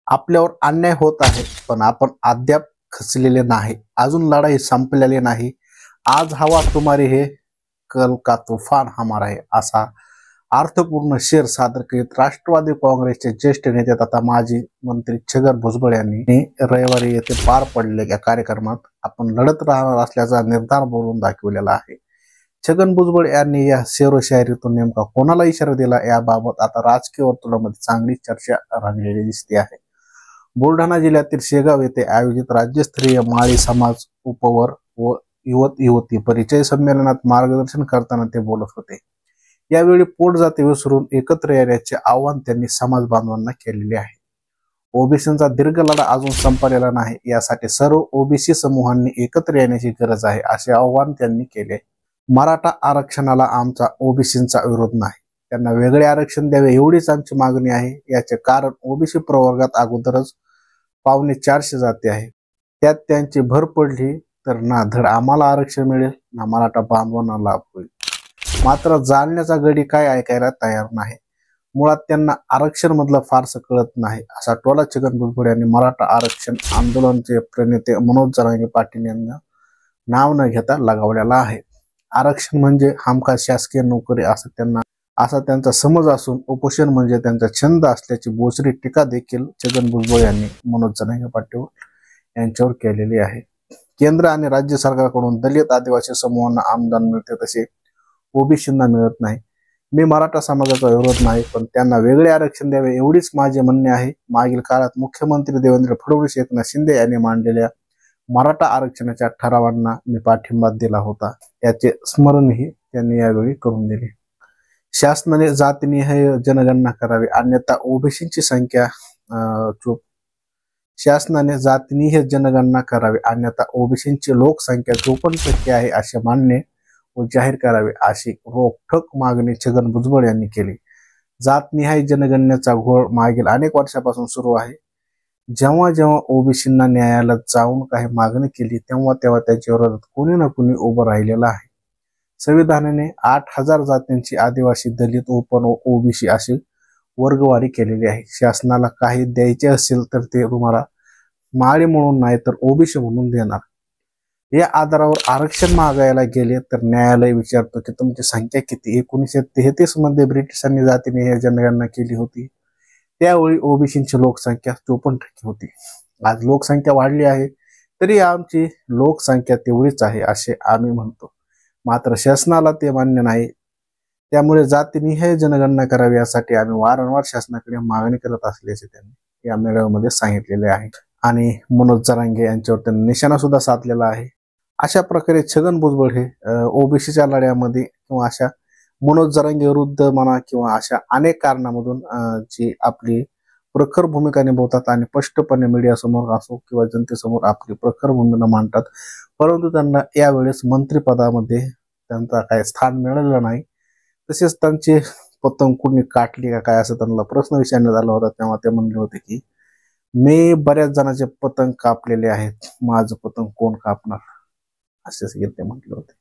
आपल्यावर अन्याय होत आहे, पण आपण अद्याप खचलेले नाही. अजून लढाई संपलेली नाही. आज हवा तुम्हारी है, कल का तूफान हमारा है, असा अर्थपूर्ण शेर सादर करीत राष्ट्रवादी काँग्रेसचे ज्येष्ठ नेते तथा माजी मंत्री छगन भुजबळ यांनी रविवारी येथे पार पडलेल्या कार्यक्रमात आपण लढत राहणार असल्याचा निर्धार बोलून दाखवलेला आहे. छगन भुजबळ यांनी या शेरोशायरीतून नेमका कोणाला इशारा दिला याबाबत आता राजकीय वर्तुळामध्ये चांगली चर्चा रंगलेली दिसते आहे. बुलढाणा जिल्ह्यातील शेगाव येथे आयोजित राज्यस्तरीय माळी समाज उपवर व युवक युवती परिचय संमेलनात मार्गदर्शन करताना ते बोलत होते. यावेळी पोट जाती विसरून एकत्र येण्याचे आवाहन त्यांनी समाज बांधवांना केलेले आहे. ओबीसींचा दीर्घ लढा अजून संपलेला नाही, यासाठी सर्व ओबीसी समूहांनी एकत्र येण्याची गरज आहे, असे आवाहन त्यांनी केले. मराठा आरक्षणाला आमचा ओबीसींचा विरोध नाही, त्यांना वेगळे आरक्षण द्यावे एवढीच आमची मागणी आहे. याचे कारण ओबीसी प्रवर्गात अगोदरच 450 जाती आहे. त्यात त्यांची भर पडली तर ना धड आम्हाला आरक्षण मिळेल ना मराठा बांधवांना लाभ होईल. मात्र जाणण्याचा गडी काय ऐकायला तयार नाही. मुळात त्यांना आरक्षण मधलं फारसं कळत नाही, असा टोला छगन भुजबळ यांनी मराठा आरक्षण आंदोलनाचे प्रणेते मनोज जरांगे पाटील यांना नाव न घेता लगावलेला आहे. आरक्षण म्हणजे हमखास शासकीय नोकरी असा त्यांचा समज असून उपोषण म्हणजे त्यांचा छंद असल्याची बोचरी टीका देखील छगन भुजबळ यांनी मनोज जरांगे पाटील यांच्यावर केलेली आहे. केंद्र आणि राज्य सरकारकडून दलित आदिवासी समूहांना अनुदान मिळते तसे ओबीसींना मिळत नाही. मी मराठा समाजाचा विरोध नाही, पण त्यांना वेगळे आरक्षण द्यावे एवढीच माझे म्हणणे आहे. मागील काळात मुख्यमंत्री देवेंद्र फडणवीस एकनाथ शिंदे यांनी मांडलेल्या मराठा आरक्षणाच्या ठरावांना मी पाठिंबा दिला होता, याचे स्मरणही त्यांनी यावेळी करून दिले. शासनाने जातीनिहाय जनगणना करावी अन्यथा ओबीसींची संख्या शासनाने जातीनिहाय जनगणना करावी अन्यथा ओबीसींची लोकसंख्या 54% आहे असे मानणे व जाहीर करावे, अशी रोखठोक मागणी छगन भुजबळ यांनी केली. जातनिहाय जनगणनेचा घोळ मागील अनेक वर्षापासून सुरू आहे. जेव्हा जेव्हा ओबीसींना न्यायालयात जाऊन काही मागणी केली तेव्हा तेव्हा त्याच्या विरोधात कोणी ना कोणी उभं राहिलेलं आहे. संविधानाने 8000 जातींची आदिवासी, दलित, ओपन व ओबीसी अशी वर्गवारी केलेली आहे. शासनाला काही द्यायचे असेल तर ते तुम्हाला माळी म्हणून नाही तर ओबीसी म्हणून देणार. या आधारावर आरक्षण मागायला गेले तर न्यायालय विचारतो की तुमची संख्या किती. 1933 मध्ये ब्रिटिशांनी जातीने जनगणना केली होती, त्यावेळी ओबीसींची लोकसंख्या 54% होती. आज लोकसंख्या वाढली आहे तरी आमची लोकसंख्या तेवढीच आहे असे आम्ही म्हणतो. मात्र शासनाला ते मान्य नाही. त्यामुळे जातीनिहाय जनगणना करावी यासाठी आम्ही वारंवार शासनाकडे मागणी करत असल्याचे त्यांनी या मेळाव्यामध्ये सांगितलेले आहे. आणि मनोज जरांगे यांच्यावर त्यांनी निशाणा सुद्धा साधलेला आहे. अशा प्रकारे छगन भुजबळ हे ओबीसीच्या लढ्यामध्ये किंवा अशा मनोज जरांगे विरुद्ध म्हणा किंवा अशा अनेक कारणामधून जी आपली प्रखर भूमिका निभवतात आणि स्पष्टपणे मीडियासमोर असो किंवा जनतेसमोर आपली प्रखर भूमिका मांडतात. परंतु त्यांना यावेळेस मंत्रिपदामध्ये त्यांचा काही स्थान मिळालेलं नाही. तसेच त्यांची पतंग कुणी काटली का काय असं त्यांना प्रश्न विचारण्यात आला होता, तेव्हा ते म्हणले होते की मी बऱ्याच जणांचे पतंग कापलेले आहेत, माझं पतंग कोण कापणार, असे ते म्हटले होते.